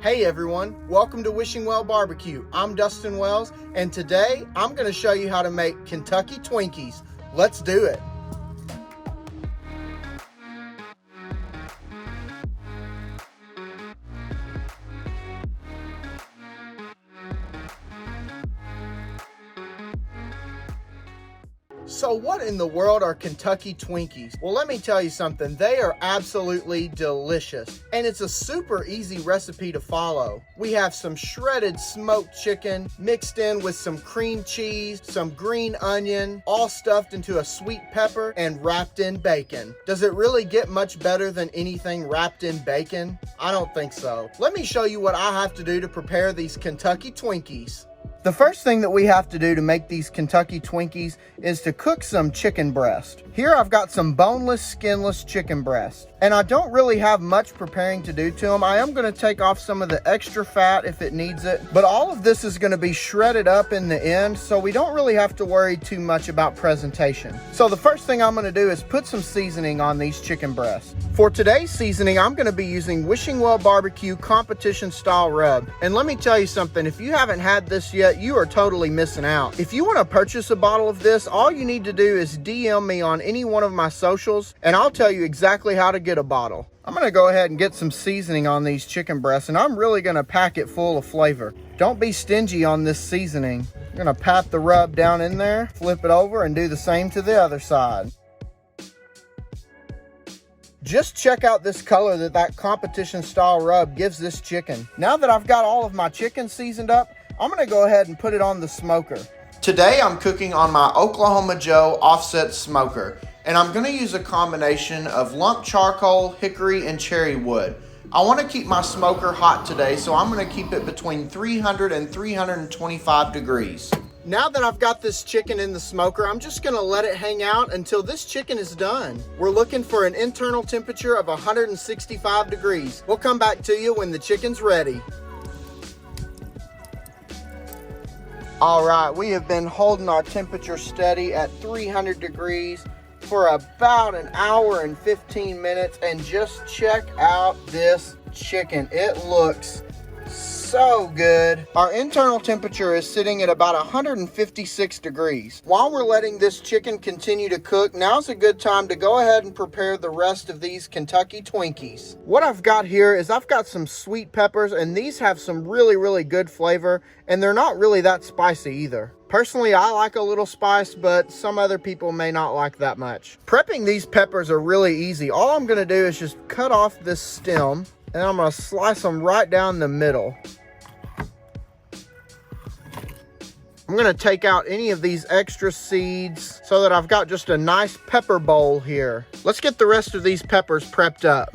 Hey everyone, welcome to Wishing Well BBQ. I'm Dustin Wells, and today I'm going to show you how to make Kentucky Twinkies. Let's do it. So what in the world are Kentucky Twinkies? Well, let me tell you something. They are absolutely delicious, and it's a super easy recipe to follow. We have some shredded smoked chicken mixed in with some cream cheese, some green onion, all stuffed into a sweet pepper and wrapped in bacon. Does it really get much better than anything wrapped in bacon? I don't think so. Let me show you what I have to do to prepare these Kentucky Twinkies. The first thing that we have to do to make these Kentucky Twinkies is to cook some chicken breast. Here I've got some boneless, skinless chicken breast. And I don't really have much preparing to do to them. I am going to take off some of the extra fat if it needs it. But all of this is going to be shredded up in the end, so we don't really have to worry too much about presentation. So the first thing I'm going to do is put some seasoning on these chicken breasts. For today's seasoning, I'm going to be using Wishing Well BBQ competition style rub. And let me tell you something, if you haven't had this yet, you are totally missing out. If you want to purchase a bottle of this, all you need to do is DM me on any one of my socials, and I'll tell you exactly how to get a bottle. I'm going to go ahead and get some seasoning on these chicken breasts, and I'm really going to pack it full of flavor. Don't be stingy on this seasoning. I'm going to pat the rub down in there, flip it over, and do the same to the other side. Just check out this color that competition style rub gives this chicken. Now that I've got all of my chicken seasoned up, I'm going to go ahead and put it on the smoker. Today I'm cooking on my Oklahoma Joe offset smoker, and I'm going to use a combination of lump charcoal, hickory, and cherry wood. I want to keep my smoker hot today, so I'm going to keep it between 300 and 325 degrees. Now that I've got this chicken in the smoker, I'm just going to let it hang out until this chicken is done. We're looking for an internal temperature of 165 degrees. We'll come back to you when the chicken's ready. All right, we have been holding our temperature steady at 300 degrees for about an hour and 15 minutes, and just check out this chicken. It looks so good. Our internal temperature is sitting at about 156 degrees. While we're letting this chicken continue to cook, now's a good time to go ahead and prepare the rest of these Kentucky Twinkies. What I've got here is I've got some sweet peppers, and these have some really good flavor, and they're not really that spicy either. Personally, I like a little spice, but some other people may not like that much. Prepping these peppers are really easy. All I'm gonna do is just cut off this stem, and I'm gonna slice them right down the middle. I'm going to take out any of these extra seeds so that I've got just a nice pepper bowl here. Let's get the rest of these peppers prepped up.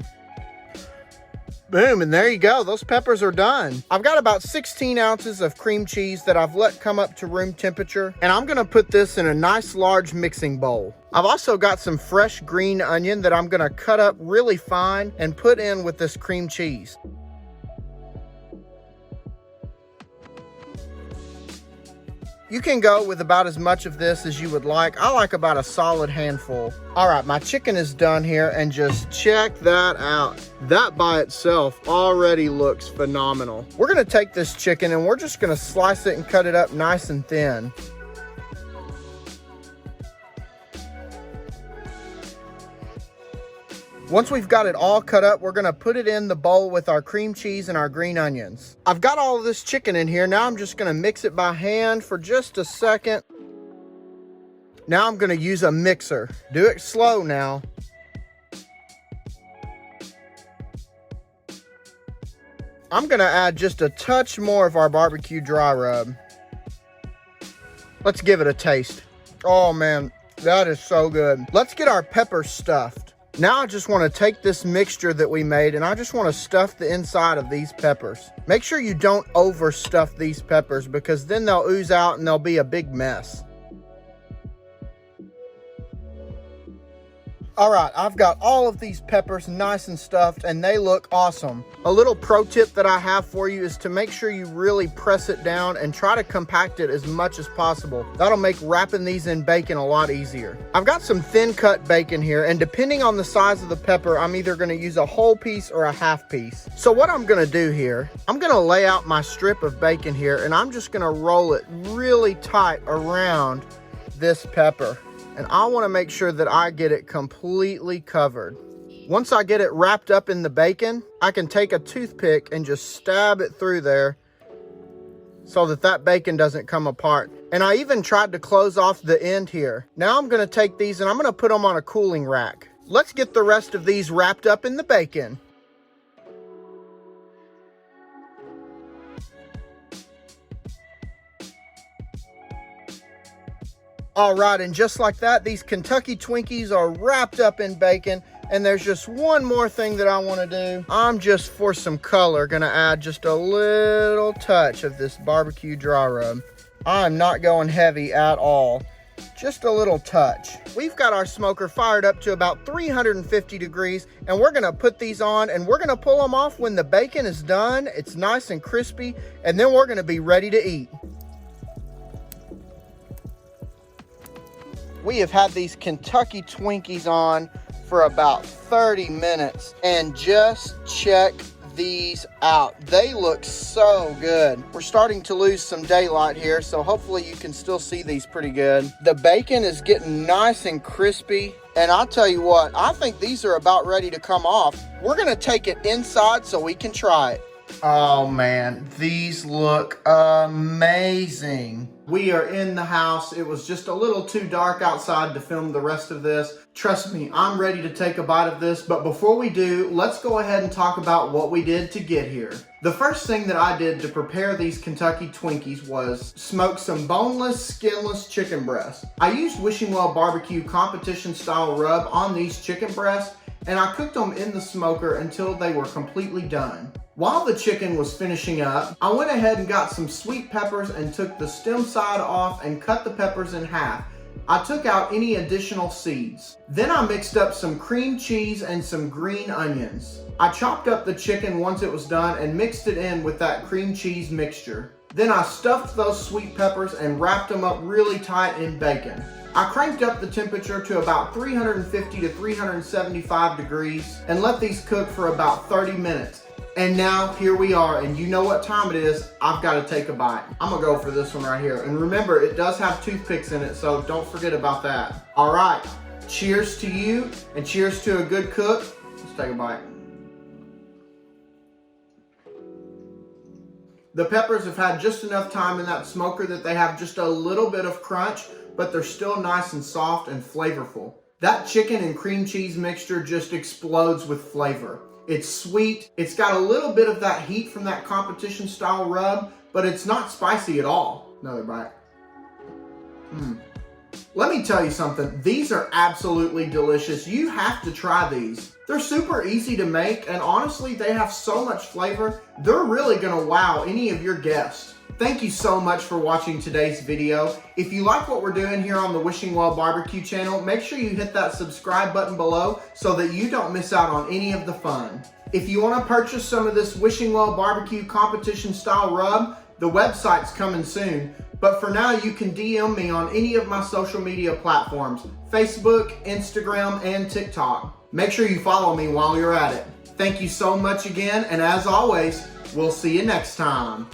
Boom, and there you go. Those peppers are done. I've got about 16 ounces of cream cheese that I've let come up to room temperature, and I'm going to put this in a nice large mixing bowl. I've also got some fresh green onion that I'm going to cut up really fine and put in with this cream cheese. You can go with about as much of this as you would like. I like about a solid handful. All right, my chicken is done here, and just check that out. That by itself already looks phenomenal. We're gonna take this chicken and we're just gonna slice it and cut it up nice and thin. Once we've got it all cut up, we're gonna put it in the bowl with our cream cheese and our green onions. I've got all of this chicken in here. Now I'm just gonna mix it by hand for just a second. Now I'm gonna use a mixer. Do it slow now. I'm gonna add just a touch more of our barbecue dry rub. Let's give it a taste. Oh man, that is so good. Let's get our peppers stuffed. Now I just want to take this mixture that we made, and I just want to stuff the inside of these peppers. Make sure you don't overstuff these peppers, because then they'll ooze out and they'll be a big mess. All right, I've got all of these peppers nice and stuffed and they look awesome. A little pro tip that I have for you is to make sure you really press it down and try to compact it as much as possible. That'll make wrapping these in bacon a lot easier. I've got some thin cut bacon here, and depending on the size of the pepper, I'm either gonna use a whole piece or a half piece. So what I'm gonna do here, I'm gonna lay out my strip of bacon here and I'm just gonna roll it really tight around this pepper. And I want to make sure that I get it completely covered. Once I get it wrapped up in the bacon, I can take a toothpick and just stab it through there so that that bacon doesn't come apart. And I even tried to close off the end here. Now I'm going to take these and I'm going to put them on a cooling rack. Let's get the rest of these wrapped up in the bacon. All right, and just like that, these Kentucky Twinkies are wrapped up in bacon. And there's just one more thing that I want to do. I'm just, for some color, going to add just a little touch of this barbecue dry rub. I'm not going heavy at all. Just a little touch. We've got our smoker fired up to about 350 degrees, and we're going to put these on, and we're going to pull them off when the bacon is done. It's nice and crispy, and then we're going to be ready to eat. We have had these Kentucky Twinkies on for about 30 minutes, and just check these out. They look so good. We're starting to lose some daylight here, so hopefully you can still see these pretty good. The bacon is getting nice and crispy, and I'll tell you what, I think these are about ready to come off. We're gonna take it inside so we can try it. Oh man, these look amazing. We are in the house. It was just a little too dark outside to film the rest of this. Trust me, I'm ready to take a bite of this, but before we do, let's go ahead and talk about what we did to get here. The first thing that I did to prepare these Kentucky Twinkies was smoke some boneless, skinless chicken breasts. I used Wishing Well BBQ competition style rub on these chicken breasts, and I cooked them in the smoker until they were completely done. While the chicken was finishing up, I went ahead and got some sweet peppers and took the stem side off and cut the peppers in half. I took out any additional seeds. Then I mixed up some cream cheese and some green onions. I chopped up the chicken once it was done and mixed it in with that cream cheese mixture. Then I stuffed those sweet peppers and wrapped them up really tight in bacon. I cranked up the temperature to about 350 to 375 degrees and let these cook for about 30 minutes. And now here we are, and you know what time it is. I've got to take a bite. I'm gonna go for this one right here. And remember, it does have toothpicks in it, so don't forget about that. All right, cheers to you, and cheers to a good cook. Let's take a bite. The peppers have had just enough time in that smoker that they have just a little bit of crunch, but they're still nice and soft and flavorful. That chicken and cream cheese mixture just explodes with flavor. It's sweet. It's got a little bit of that heat from that competition style rub, but it's not spicy at all. Another bite. Let me tell you something. These are absolutely delicious. You have to try these. They're super easy to make, and honestly, they have so much flavor. They're really gonna wow any of your guests. Thank you so much for watching today's video. If you like what we're doing here on the Wishing Well BBQ channel, make sure you hit that subscribe button below so that you don't miss out on any of the fun. If you want to purchase some of this Wishing Well BBQ competition style rub, the website's coming soon. But for now, you can DM me on any of my social media platforms, Facebook, Instagram, and TikTok. Make sure you follow me while you're at it. Thank you so much again, and as always, we'll see you next time.